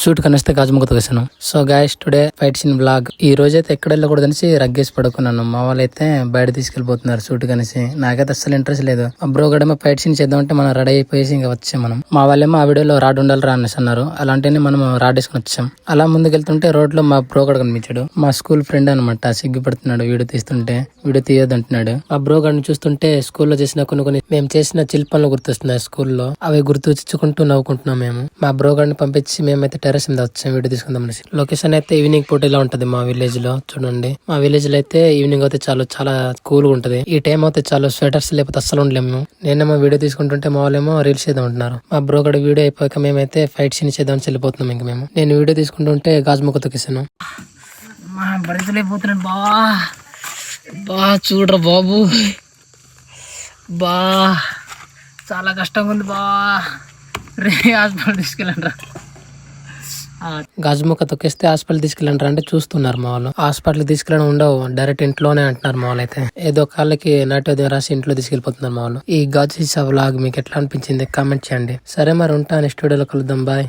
Shoot కనిస్తే గాజుముఖతో వేసాను. So guys today fight scene blog. ఈ రోజైతే ఎక్కడ వెళ్ళకూడదు అనేసి రగ్గేసి పడుకున్నాను. మా వాళ్ళైతే బయట తీసుకెళ్లిపోతున్నారు షూట్ కనేసి. నాకైతే అస్సలు ఇంట్రెస్ట్ లేదు. బ్రో గడేమో ఫైట్ సీన్ చేద్దామంటే మనం రెడీ అయిపోయేసి ఇంకా వచ్చాం మనం. మా వాళ్ళేమో ఆ వీడియోలో రాడ్ ఉండాలి రా అనేసి అన్నారు. అలాంటిని మనం రాడ్ వేసుకుని వచ్చాం. అలా ముందుకెళ్తుంటే రోడ్ లో మా బ్రో గడ కనిపించాడు. మా స్కూల్ ఫ్రెండ్ అనమాట. సిగ్గుపడుతున్నాడు వీడియో తీస్తుంటే. వీడియో తీయొద్దు అంటున్నాడు. ఆ బ్రో గడిని చూస్తుంటే స్కూల్లో చేసిన కొన్ని మేము చేసిన చిల్ పనులు గుర్తొస్తున్నాయి స్కూల్లో. అవి గుర్తుకుంటూ నవ్వుకుంటున్నాం మేము. మా బ్రో గడిని పంపించి మేమైతే టెర్రస్ మీద వచ్చాం వీడియో తీసుకుందాం అనేసి. లొకేషన్ అయితే ఈవినింగ్ పూట ఇలా ఉంటది మా విలేజ్ లో. చూడండి మా విలేజ్ లో అయితే ఈవినింగ్ అయితే చాలా కూల్ గా ఉంటది. ఈ టైం అయితే చాలా స్వెటర్స్ లేకపోతే అస్సలు ఉండలేము. నేనేమో వీడియో తీసుకుంటుంటే మా వాళ్ళేమో రీల్స్ చేద్దాం అంటున్నారు. మా బ్రో గడి వీడియో అయిపోయాక మేమైతే ఫైట్ సీన్ చేద్దాం వెళ్ళిపోతున్నాం. ఇంక మేము నేను వీడియో తీసుకుంటుంటే గాజుముఖ తొక్కేసాను. మా బరితలైపోతున్నాడు బా చూడరా బాబు బా చాలా కష్టంగా ఉంది బా. రే హాస్పిటల్ తీసుకెళ్ళండి రా. గాజుముఖ తొక్కేస్తే హాస్పిటల్ తీసుకెళ్ళంటారు అంటే చూస్తున్నారు మా వాళ్ళు. హాస్పిటల్ తీసుకెళ్ళడం ఉండవు, డైరెక్ట్ ఇంట్లోనే అంటున్నారు మా వాళ్ళు. అయితే ఏదో కాళ్ళకి నాట్యోదయం రాసి ఇంట్లో తీసుకెళ్లిపోతున్నారు మా వాళ్ళు. ఈ గాజు వ్లాగ్ మీకు ఎట్లా అనిపించింది కామెంట్ చేయండి. సరే మరి ఉంటాను, స్టూడియోలో కలుద్దాం, బాయ్.